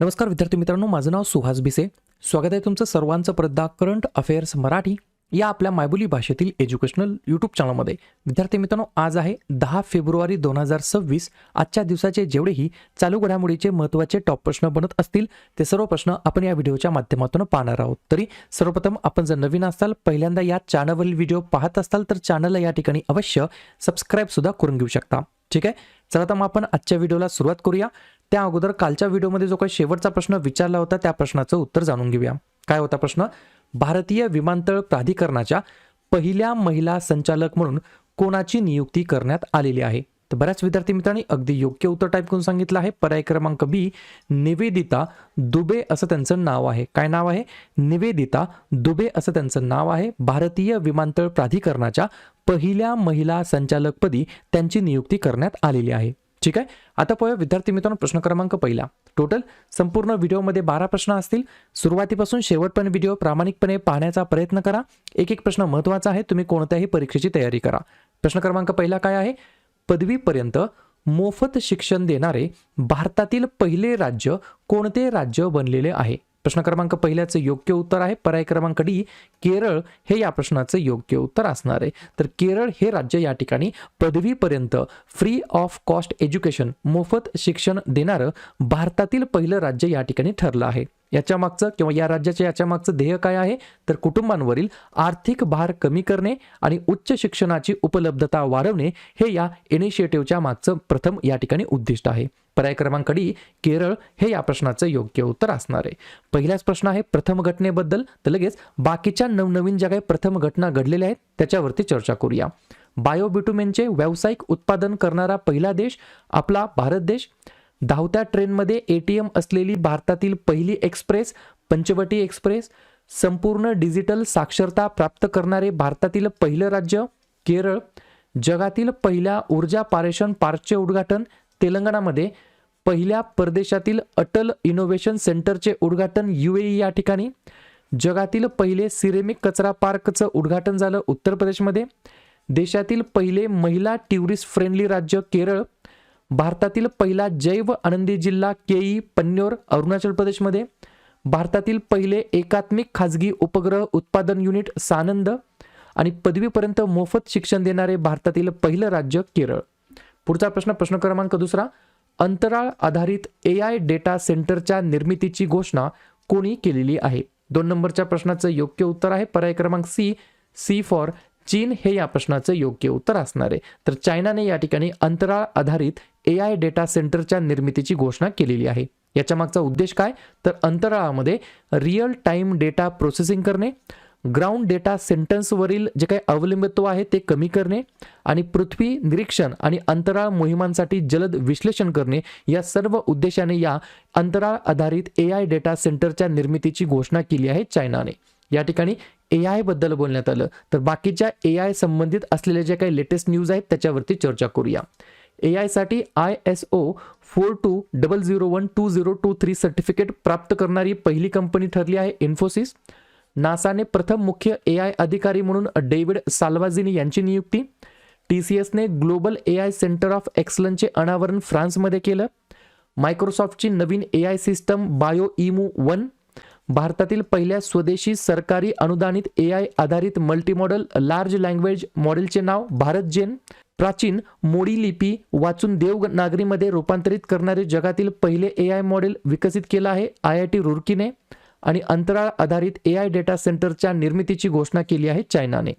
नमस्कार विद्यार्थी मित्रांनो, माझं नाव सुहास भिसे. स्वागत आहे तुमचं सर्वांचं परदा करंट अफेअर्स मराठी या आपल्या मायबोली भाषेतील एज्युकेशनल यूट्यूब चॅनलमध्ये. विद्यार्थी मित्रांनो, आज आहे 10 फेब्रुवारी 2026. आजच्या दिवसाचे जेवढेही चालू घडामोडीचे महत्त्वाचे टॉप प्रश्न बनत असतील ते सर्व प्रश्न आपण या व्हिडिओच्या माध्यमातून पाहणार आहोत. तरी सर्वप्रथम आपण जर नवीन असाल, पहिल्यांदा या चॅनलवरील व्हिडिओ पाहत असाल तर चॅनलला या ठिकाणी अवश्य सबस्क्राईब सुद्धा करून घेऊ शकता. ठीक आहे, चला तर मग आपण आजच्या व्हिडिओला सुरुवात करूया. त्या अगोदर कालच्या व्हिडिओमध्ये जो काही शेवटचा प्रश्न विचारला होता त्या प्रश्नाचं उत्तर जाणून घेऊया. काय होता प्रश्न? भारतीय विमानतळ प्राधिकरणाच्या पहिल्या महिला संचालक म्हणून कोणाची नियुक्ती करण्यात आलेली आहे? तर बऱ्याच विद्यार्थी मित्रांनी अगदी योग्य उत्तर टाईप करून सांगितलं आहे. पर्याय क्रमांक बी, निवेदिता दुबे असं त्यांचं नाव आहे. काय नाव आहे? निवेदिता दुबे असं त्यांचं नाव आहे. भारतीय विमानतळ प्राधिकरणाच्या पहिल्या महिला संचालकपदी त्यांची नियुक्ती करण्यात आलेली आहे. ठीक आहे, आता पाहूया विद्यार्थी मित्रांनो प्रश्न क्रमांक पहिला. टोटल संपूर्ण व्हिडिओमध्ये 12 प्रश्न असतील. सुरुवातीपासून शेवटपर्यंत व्हिडिओ प्रामाणिकपणे पाहण्याचा प्रयत्न करा. एक एक प्रश्न महत्त्वाचा आहे, तुम्ही कोणत्याही परीक्षेची तयारी करा. प्रश्न क्रमांक पहिला काय आहे? पदवीपर्यंत मोफत शिक्षण देणारे भारतातील पहिले राज्य कोणते राज्य बनलेले आहे? प्रश्न क्रमांक पहिल्याचं योग्य उत्तर आहे पर्याय क्रमांक डी, केरळ हे या प्रश्नाचं योग्य उत्तर असणार आहे. तर केरळ हे राज्य या ठिकाणी पदवीपर्यंत फ्री ऑफ कॉस्ट एज्युकेशन मोफत शिक्षण देणारं भारतातील पहिलं राज्य या ठिकाणी ठरलं आहे. याच्या मागचं किंवा या राज्याच्या याच्या मागचं ध्येय काय आहे? तर कुटुंबांवरील आर्थिक भार कमी करणे आणि उच्च शिक्षणाची उपलब्धता वाढवणे हे या इनिशिएटिव्हच्या मागचं प्रथम या ठिकाणी उद्दिष्ट आहे. पर्याय क्रमांक डी, केरळ हे या प्रश्नाचं योग्य उत्तर असणार आहे. पहिलाच प्रश्न आहे प्रथम घटनेबद्दल, तर लगेच बाकीच्या नवनवीन ज्या काही प्रथम घटना घडलेल्या आहेत त्याच्यावरती चर्चा करूया. बायोबिट्युमेनचे व्यावसायिक उत्पादन करणारा पहिला देश आपला भारत देश. धावत्या ट्रेनमध्ये एटीएम असलेली भारतातील पहिली एक्सप्रेस पंचवटी एक्सप्रेस. संपूर्ण डिजिटल साक्षरता प्राप्त करणारे भारतातील पहिलं राज्य केरळ. जगातील पहिल्या ऊर्जा पारेषण पार्कचे उद्घाटन तेलंगणामध्ये. पहिल्या परदेशातील अटल इनोव्हेशन सेंटरचे उद्घाटन UAE या ठिकाणी. जगातील पहिले सिरेमिक कचरा पार्कचं उद्घाटन झालं उत्तर प्रदेशमध्ये. देशातील पहिले महिला टुरिस्ट फ्रेंडली राज्य केरळ. भारतातील पहिला जैव आनंदी जिल्हा केई पन्योर अरुणाचल प्रदेशमध्ये. भारतातील पहिले एकात्मिक खाजगी उपग्रह उत्पादन युनिट सानंद. आणि पदवीपर्यंत मोफत शिक्षण देणारे भारतातील पहिलं राज्य केरळ. पुढचा प्रश्न, प्रश्न क्रमांक दुसरा. अंतराळ आधारित AI डेटा सेंटरच्या निर्मितीची घोषणा कोणी केलेली आहे? 2 नंबरच्या प्रश्नाचं योग्य उत्तर आहे पर्याय क्रमांक सी फॉर चीन हे या प्रश्नाचं योग्य उत्तर असणार आहे. तर चायनाने या ठिकाणी अंतराळ आधारित AI डेटा सेंटरच्या निर्मितीची घोषणा केलेली आहे. याच्या मागचा उद्देश काय? तर अंतराळामध्ये रिअल टाइम डेटा प्रोसेसिंग करणे, ग्राउंड डेटा सेंटर्सवरील जे काही अवलंबित्व आहे ते कमी करणे आणि पृथ्वी निरीक्षण आणि अंतराळ मोहिमांसाठी जलद विश्लेषण करणे या सर्व उद्देशाने या अंतराळ आधारित AI डेटा सेंटरच्या निर्मितीची घोषणा केली आहे चायनाने. या ठिकाणी AI बद्दल बोलण्यात आलं, तर बाकीच्या AI संबंधित असलेले जे काही लेटेस्ट न्यूज आहेत त्याच्यावरती चर्चा करूया. AI साठी ISO 4200120223 सर्टिफिकेट प्राप्त करणारी पहिली कंपनी ठरली आहे इन्फोसिस. नासाने प्रथम मुख्य AI अधिकारी म्हणून डेव्हिड साल्वाझिनी यांची नियुक्ती. TCSने ग्लोबल AI सेंटर ऑफ एक्सलन्सचे अनावरण फ्रान्समध्ये केलं. मायक्रोसॉफ्टची नवीन AI सिस्टम बायोइमू 1. भारतातील पहिल्या स्वदेशी सरकारी अनुदानित AI आधारित मल्टीमॉडल लार्ज लँग्वेज मॉडेलचे नाव भारत जेन. प्राचीन मोडी लिपी वाचून देवनागरीमध्ये रूपांतरित करणारे जगातील पहिले AI मॉडेल विकसित केलं आहे IIT रुर्कीने. आणि अंतराळ आधारित AI डेटा सेंटरच्या निर्मितीची घोषणा केली आहे चायनाने.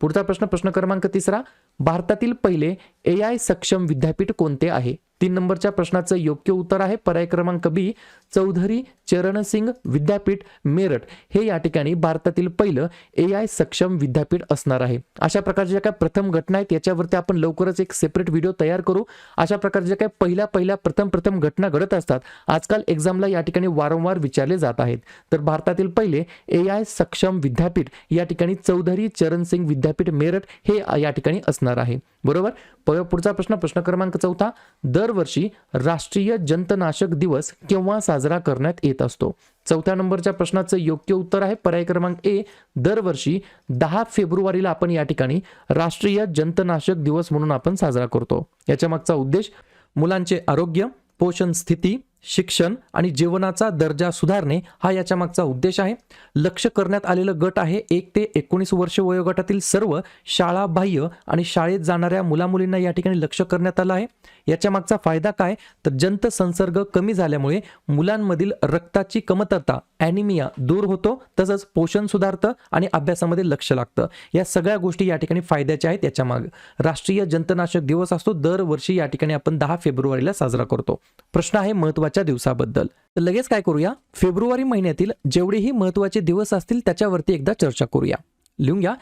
पुढचा प्रश्न, प्रश्न क्रमांक तिसरा. भारतातील पहिले AI सक्षम विद्यापीठ कोणते आहे? 3 नंबरच्या प्रश्नाचं योग्य उत्तर आहे पर्याय क्रमांक बी, चौधरी चरण सिंग विद्यापीठ मेरठ हे या ठिकाणी भारतातील पहिलं AI सक्षम विद्यापीठ असणार आहे. अशा प्रकारच्या ज्या काही प्रथम घटना आहेत याच्यावरती आपण लवकरच एक सेपरेट व्हिडिओ तयार करू. अशा प्रकारच्या ज्या काही पहिल्या प्रथम घटना घडत असतात आजकाल एक्झामला या ठिकाणी वारंवार विचारले जात आहेत. तर भारतातील पहिले AI सक्षम विद्यापीठ या ठिकाणी चौधरी चरण सिंग विद्यापीठ मेरठ हे या ठिकाणी असणार आहे. बरोबर. पुढचा प्रश्न, प्रश्न क्रमांक चौथा. दरवर्षी राष्ट्रीय जंतनाशक दिवस केव्हा साजरा करण्यात येत असतो? 4थ्या नंबरच्या प्रश्नाचं योग्य उत्तर आहे पर्याय क्रमांक ए, दरवर्षी 10 फेब्रुवारीला आपण या ठिकाणी राष्ट्रीय जंतनाशक दिवस म्हणून आपण साजरा करतो. याच्या मागचा उद्देश मुलांचे आरोग्य, पोषण स्थिती शिक्षण आणि जीवनाचा दर्जा सुधारणे हा याच्या मागचा उद्देश आहे. लक्ष करण्यात आलेलं गट आहे 1 ते 19 वर्ष वयोगटातील सर्व शाळा बाह्य आणि शाळेत जाणाऱ्या मुलामुलींना या ठिकाणी लक्ष करण्यात आलं आहे. याच्या मागचा फायदा काय, तर जंत संसर्ग कमी झाल्यामुळे मुलांमधील रक्ताची कमतरता ॲनिमिया दूर होतो, तसंच पोषण सुधारतं आणि अभ्यासामध्ये लक्ष लागतं. या सगळ्या गोष्टी या ठिकाणी फायद्याच्या आहेत. याच्या मागे राष्ट्रीय जंतनाशक दिवस असतो, दरवर्षी या ठिकाणी आपण 10 फेब्रुवारीला साजरा करतो. प्रश्न आहे महत्त्वाच्या दिवसाबद्दल. तर लगेच काय करूया, फेब्रुवारी महिन्यातील जेवढेही महत्त्वाचे दिवस असतील त्याच्यावरती एकदा चर्चा करूया. लिहून घ्या.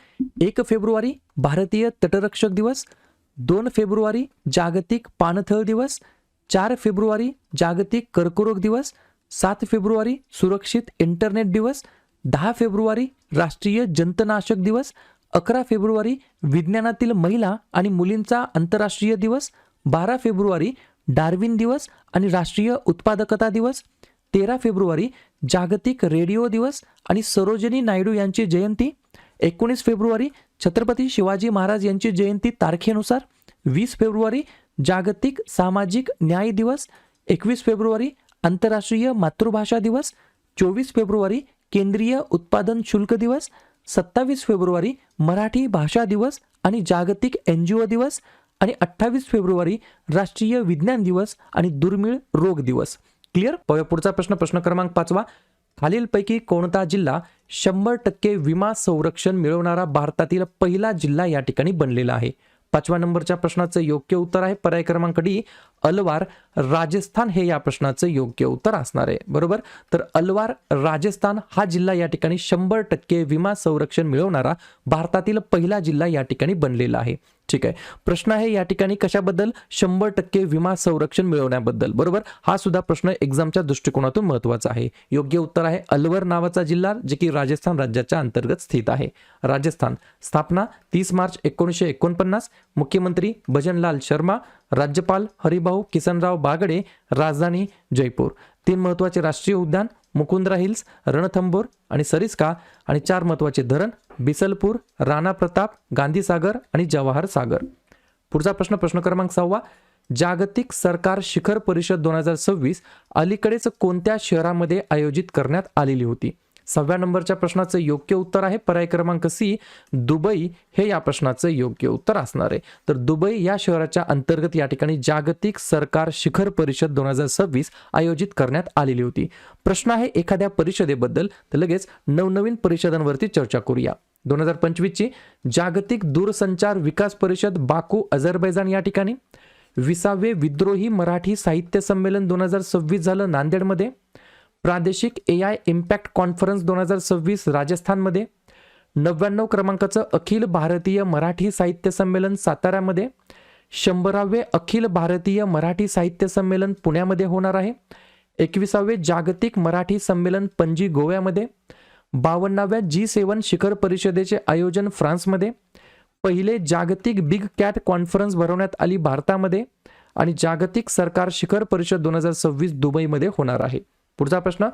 1 फेब्रुवारी भारतीय तटरक्षक दिवस, 2 फेब्रुवारी जागतिक पाणथळ दिवस, 4 फेब्रुवारी जागतिक कर्करोग दिवस, 7 फेब्रुवारी सुरक्षित इंटरनेट दिवस, 10 फेब्रुवारी राष्ट्रीय जंतनाशक दिवस, 11 फेब्रुवारी विज्ञानातील महिला आणि मुलींचा आंतरराष्ट्रीय दिवस, 12 फेब्रुवारी डार्विन दिवस आणि राष्ट्रीय उत्पादकता दिवस, 13 फेब्रुवारी जागतिक रेडिओ दिवस आणि सरोजिनी नायडू यांची जयंती, 19 फेब्रुवारी छत्रपती शिवाजी महाराज यांची जयंती तारखेनुसार, 20 फेब्रुवारी जागतिक सामाजिक न्याय दिवस, 21 फेब्रुवारी आंतरराष्ट्रीय मातृभाषा दिवस, 24 फेब्रुवारी केंद्रीय उत्पादन शुल्क दिवस, 27 फेब्रुवारी मराठी भाषा दिवस आणि जागतिक NGO दिवस आणि 28 फेब्रुवारी राष्ट्रीय विज्ञान दिवस आणि दुर्मिळ रोग दिवस. क्लिअर. पुढचा प्रश्न क्रमांक 5. खालीलपैकी कोणता जिल्हा 100% विमा संरक्षण मिळवणारा भारतातील पहिला जिल्हा या ठिकाणी बनलेला आहे? 5व्या नंबरच्या प्रश्नाचं योग्य उत्तर आहे पर्याय क्रमांक डी, अलवार राजस्थान हे या प्रश्नाचं योग्य उत्तर असणार आहे. बरोबर. तर अलवार राजस्थान हा जिल्हा या ठिकाणी 100% विमा संरक्षण मिळवणारा भारतातील पहिला जिल्हा या ठिकाणी बनलेला आहे. ठीक आहे. प्रश्न आहे या ठिकाणी कशाबद्दल, 100% विमा संरक्षण मिळवण्याबद्दल. बरोबर. हा सुद्धा प्रश्न एक्झामच्या दृष्टिकोनातून महत्त्वाचा आहे. योग्य उत्तर आहे अलवर नावाचा जिल्हा, जे की राजस्थान राज्याच्या अंतर्गत स्थित आहे. राजस्थान. स्थापना 30 मार्च 1949. मुख्यमंत्री भजनलाल शर्मा, राज्यपाल हरिभाऊ किसनराव बागडे, राजधानी जयपूर. 3 महत्त्वाचे राष्ट्रीय उद्यान, मुकुंद्रा हिल्स, रणथंबोर आणि सरिस्का आणि 4 महत्त्वाचे धरण, बिसलपूर, राणा प्रताप, गांधी सागर आणि जवाहर सागर. पुढचा प्रश्न क्रमांक 6. जागतिक सरकार शिखर परिषद 2026 अलीकडेच कोणत्या शहरामध्ये आयोजित करण्यात आलेली होती? 6व्या नंबरच्या प्रश्नाचं योग्य उत्तर आहे पर्याय क्रमांक सी, दुबई हे या प्रश्नाचं योग्य उत्तर असणार आहे. तर दुबई या शहराच्या अंतर्गत या ठिकाणी जागतिक सरकार शिखर परिषद 2026 आयोजित करण्यात आलेली होती. प्रश्न आहे एखाद्या परिषदेबद्दल, तर लगेच नवनवीन परिषदांवरती चर्चा करूया. 2025 ची जागतिक दूरसंचार विकास परिषद बाकू अझरबैजान या ठिकाणी. 20वे विद्रोही मराठी साहित्य संमेलन 2026 झालं नांदेडमध्ये. प्रादेशिक AI इम्पॅक्ट कॉन्फरन्स 2026 राजस्थानमध्ये. 99 क्रमांकाचं अखिल भारतीय मराठी साहित्य संमेलन साताऱ्यामध्ये. 100वे अखिल भारतीय मराठी साहित्य संमेलन पुण्यामध्ये होणार आहे. 21वे जागतिक मराठी संमेलन पणजी गोव्यामध्ये. 52व्या G7 शिखर परिषदेचे आयोजन फ्रान्समध्ये. पहिले जागतिक बिग कॅट कॉन्फरन्स भरवण्यात आली भारतामध्ये आणि जागतिक सरकार शिखर परिषद 2026 दुबईमध्ये होणार आहे. पुढचा प्रश्न,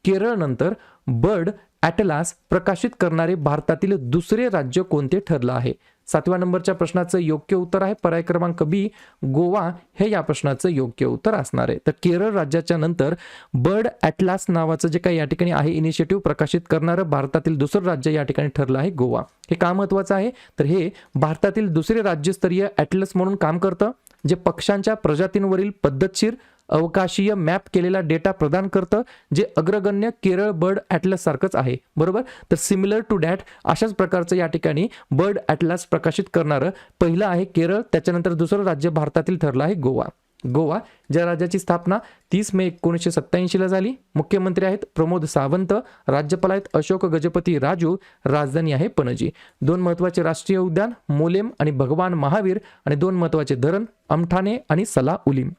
केरळ नंतर बर्ड ॲटलास प्रकाशित करणारे भारतातील दुसरे राज्य कोणते ठरलं आहे? 7व्या नंबरच्या प्रश्नाचं योग्य उत्तर आहे पर्याय क्रमांक बी, गोवा हे या प्रश्नाचं योग्य उत्तर असणार आहे. तर केरळ राज्याच्या नंतर बर्ड ॲटलास नावाचं जे काही या ठिकाणी आहे इनिशिएटिव्ह प्रकाशित करणारं भारतातील दुसरं राज्य या ठिकाणी ठरलं आहे गोवा. हे का महत्त्वाचं आहे, तर हे भारतातील दुसरे राज्यस्तरीय ॲटलस म्हणून काम करतं, जे पक्ष्यांच्या प्रजातींवरील पद्धतशीर अवकाशीय मॅप केलेला डेटा प्रदान करतं, जे अग्रगण्य केरळ बर्ड ॲटलस सारखंच आहे. बरोबर. तर सिमिलर टू दॅट अशाच प्रकारचं या ठिकाणी बर्ड ॲटलास प्रकाशित करणारं पहिलं आहे केरळ, त्याच्यानंतर दुसरं राज्य भारतातील ठरलं आहे गोवा. गोवा ज्या राज्याची स्थापना 30 मे 1987 ला झाली. मुख्यमंत्री आहेत प्रमोद सावंत, राज्यपाल आहेत अशोक गजपती राजू, राजधानी आहे पणजी. 2 महत्त्वाचे राष्ट्रीय उद्यान, मोलेम आणि भगवान महावीर आणि 2 महत्त्वाचे धरण, अमठाणे आणि सला उलीम.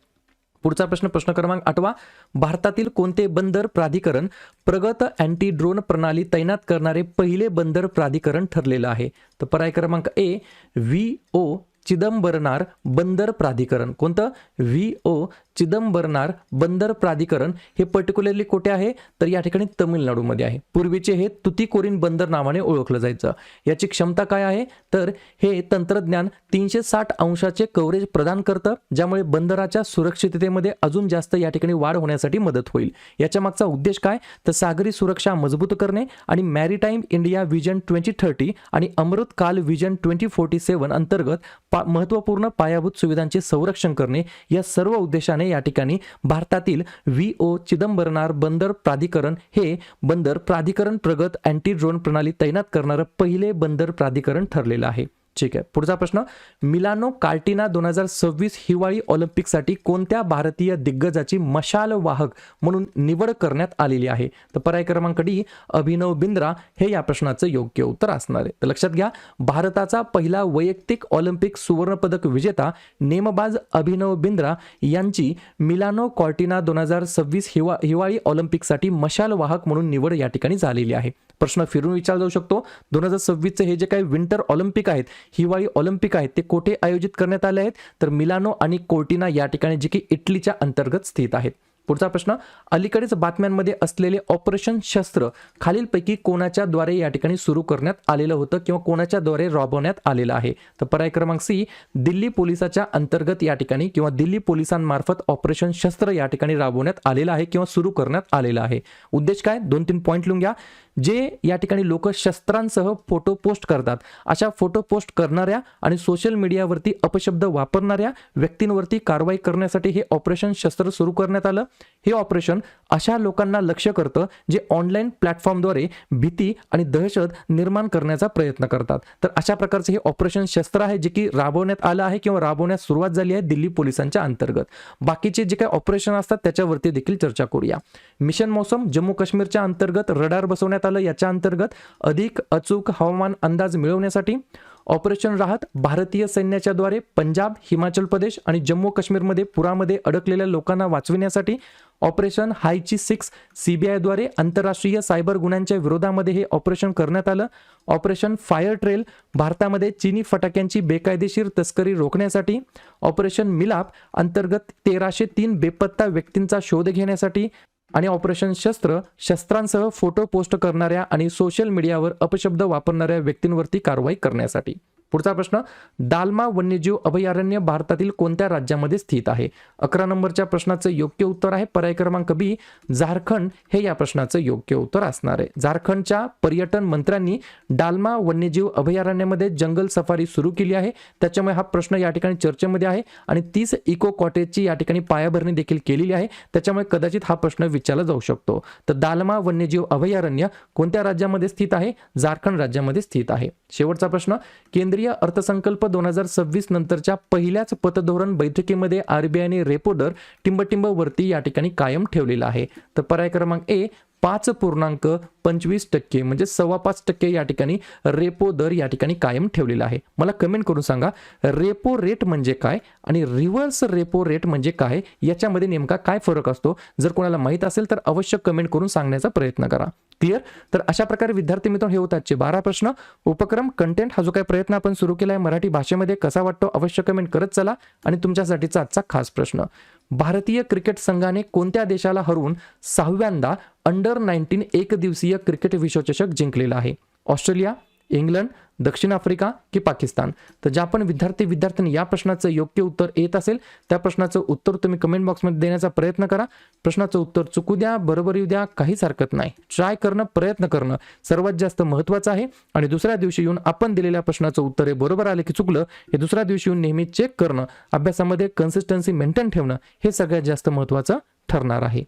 पुढचा प्रश्न क्रमांक 8. भारतातील कोणते बंदर प्राधिकरण प्रगत अँटी ड्रोन प्रणाली तैनात करणारे पहिले बंदर प्राधिकरण ठरलेलं आहे? तर पर्याय क्रमांक ए, VO चिदंबरनार बंदर प्राधिकरण. कोणतं? VO चिदंबरनार बंदर प्राधिकरण हे पर्टिक्युलरली कुठे आहे, तर या ठिकाणी तमिळनाडूमध्ये आहे. पूर्वीचे हे तुतीकोरीन बंदर नावाने ओळखलं जायचं. याची क्षमता काय आहे, तर हे तंत्रज्ञान 360 अंशाचे कव्हरेज प्रदान करतं, ज्यामुळे बंदराच्या सुरक्षिततेमध्ये अजून जास्त या ठिकाणी वाढ होण्यासाठी मदत होईल. याच्या मागचा उद्देश काय, तर सागरी सुरक्षा मजबूत करणे आणि मॅरीटाईम इंडिया विजन 2030 आणि अमृत काल विजन 2047 अंतर्गत महत्त्वपूर्ण पायाभूत सुविधांचे संरक्षण करणे, या सर्व उद्देशाने या ठिकाणी भारतातील VO चिदंबरनार बंदर प्राधिकरण हे बंदर प्राधिकरण प्रगत अँटी ड्रोन प्रणाली तैनात करणारं पहिले बंदर प्राधिकरण ठरलेलं आहे. ठीक आहे. पुढचा प्रश्न, मिलानो कार्टिना 2026 हिवाळी ऑलिम्पिकसाठी कोणत्या भारतीय दिग्गजाची मशाल वाहक म्हणून निवड करण्यात आलेली आहे, तर पर्याय क्रमांक डी अभिनव बिंद्रा हे या प्रश्नाचं योग्य उत्तर असणार आहे. तर लक्षात घ्या, भारताचा पहिला वैयक्तिक ऑलिम्पिक सुवर्णपदक विजेता नेमबाज अभिनव बिंद्रा यांची मिलानो कॉर्टिना 2026 हिवाळी ऑलिम्पिकसाठी मशाल वाहक म्हणून निवड या ठिकाणी झालेली आहे. प्रश्न फिरून विचारला जाऊ शकतो, 2026 हे जे काही विंटर ऑलिम्पिक आहेत, हिवाळी ऑलिम्पिक आहेत, ते कोठे आयोजित करण्यात आले आहेत, तर मिलानो आणि कोर्टिना या ठिकाणी जे की इटलीच्या अंतर्गत स्थित आहेत. पुढचा प्रश्न, अलीकडेच बातम्यांमध्ये असलेले ऑपरेशन शस्त्र खालीलपैकी कोणाच्या द्वारे या ठिकाणी सुरू करण्यात आलेलं होतं किंवा कोणाच्या द्वारे राबवण्यात आलेलं आहे, तर पर्याय क्रमांक सी दिल्ली पोलिसाच्या अंतर्गत या ठिकाणी किंवा दिल्ली पोलिसांमार्फत ऑपरेशन शस्त्र या ठिकाणी राबवण्यात आलेलं आहे किंवा सुरू करण्यात आलेलं आहे. उद्देश काय, 2-3 पॉईंट लिहून घ्या. जे या ठिकाणी लोक शस्त्रांसह फोटो पोस्ट करतात, अशा फोटो पोस्ट करणाऱ्या आणि सोशल मीडियावरती अपशब्द वापरणाऱ्या व्यक्तींवरती कारवाई करण्यासाठी हे ऑपरेशन शस्त्र सुरू करण्यात आलं. हे ऑपरेशन अशा लोकांना लक्ष्य करतं जे ऑनलाईन प्लॅटफॉर्मद्वारे भीती आणि दहशत निर्माण करण्याचा प्रयत्न करतात. तर अशा प्रकारचे हे ऑपरेशन शस्त्र आहे जे की राबवण्यात आलं आहे किंवा राबवण्यास सुरुवात झाली आहे दिल्ली पोलिसांच्या अंतर्गत. बाकीचे जे काही ऑपरेशन असतात त्याच्यावरती देखील चर्चा करूया. मिशन मौसम जम्मू काश्मीरच्या अंतर्गत रडार बसवण्यात आलं. याच्या अंतर्गत अधिक अचूक हवामान अंदाज मिळवण्यासाठी. ऑपरेशन राहत भारतीय सैन्याच्या द्वारे पंजाब, हिमाचल प्रदेश आणि जम्मू काश्मीरमध्ये पुरामध्ये अडकलेल्या लोकांना वाचविण्यासाठी. ऑपरेशन हायची 6 CBI द्वारे आंतरराष्ट्रीय सायबर गुन्ह्यांच्या विरोधामध्ये हे ऑपरेशन करण्यात आलं. ऑपरेशन फायर ट्रेल भारतामध्ये चीनी फटाक्यांची बेकायदेशीर तस्करी रोखण्यासाठी. ऑपरेशन मिलाप अंतर्गत 1303 बेपत्ता व्यक्तींचा शोध घेण्यासाठी. आणि ऑपरेशन शस्त्रांसह फोटो पोस्ट करणाऱ्या आणि सोशल मीडियावर अपशब्द वापरणाऱ्या व्यक्तींवरती कारवाई करण्यासाठी. पुढचा प्रश्न, दालमा वन्यजीव अभयारण्य भारतातील कोणत्या राज्यामध्ये स्थित आहे? 11 नंबरच्या प्रश्नाचं योग्य उत्तर आहे पर्याय क्रमांक बी झारखंड हे या प्रश्नाचं योग्य उत्तर असणार आहे. झारखंडच्या पर्यटन मंत्र्यांनी दालमा वन्यजीव अभयारण्यामध्ये जंगल सफारी सुरू केली आहे, त्याच्यामुळे हा प्रश्न या ठिकाणी चर्चेमध्ये आहे. आणि 30 इको कॉटेजची या ठिकाणी पायाभरणी देखील केलेली आहे, त्याच्यामुळे कदाचित हा प्रश्न विचारला जाऊ शकतो. तर दालमा वन्यजीव अभयारण्य कोणत्या राज्यामध्ये स्थित आहे? झारखंड राज्यामध्ये स्थित आहे. शेवटचा प्रश्न, केंद्रीय अर्थसंकल्प 2026 नंतरच्या पहिल्याच पतधोरण बैठकीमध्ये RBIने रेपो दर टिंबटिंबवरती या ठिकाणी कायम ठेवलेला आहे. तर पर्याय क्रमांक ए 5.25% म्हणजे 5.25% या ठिकाणी रेपो दर या ठिकाणी कायम ठेवलेला आहे. मला कमेंट करून सांगा रेपो रेट म्हणजे काय आणि रिव्हर्स रेपो रेट म्हणजे काय, याच्यामध्ये नेमका काय फरक असतो. जर कोणाला माहित असेल तर अवश्य कमेंट करून सांगण्याचा प्रयत्न करा. क्लिअर? तर अशा प्रकारे विद्यार्थी मित्रांनो हे होतात 12 प्रश्न. उपक्रम कंटेंट हा जो काही प्रयत्न आपण सुरू केला आहे मराठी भाषेमध्ये कसा वाटतो अवश्य कमेंट करत चला. आणि तुमच्यासाठीचा आजचा खास प्रश्न, भारतीय क्रिकेट संघाने कोणत्या देशाला हरवून 6व्यांदा अंडर-19 एकदिवसीय क्रिकेट विश्वचषक जिंकलेला आहे? ऑस्ट्रेलिया, इंग्लंड, दक्षिण आफ्रिका की पाकिस्तान? तर ज्या पण विद्यार्थ्यांनी या प्रश्नाचं योग्य उत्तर येत असेल त्या प्रश्नाचं उत्तर तुम्ही कमेंट बॉक्समध्ये देण्याचा प्रयत्न करा. प्रश्नाचं उत्तर चुकू द्या, बरोबर येऊ द्या, काहीच हरकत नाही. ट्राय करणं, प्रयत्न करणं सर्वात जास्त महत्त्वाचं आहे. आणि दुसऱ्या दिवशी येऊन आपण दिलेल्या प्रश्नाचं उत्तर हे बरोबर आले की चुकलं हे दुसऱ्या दिवशी येऊन नेहमी चेक करणं, अभ्यासामध्ये कन्सिस्टन्सी मेंटेन ठेवणं हे सगळ्यात जास्त महत्त्वाचं ठरणार आहे.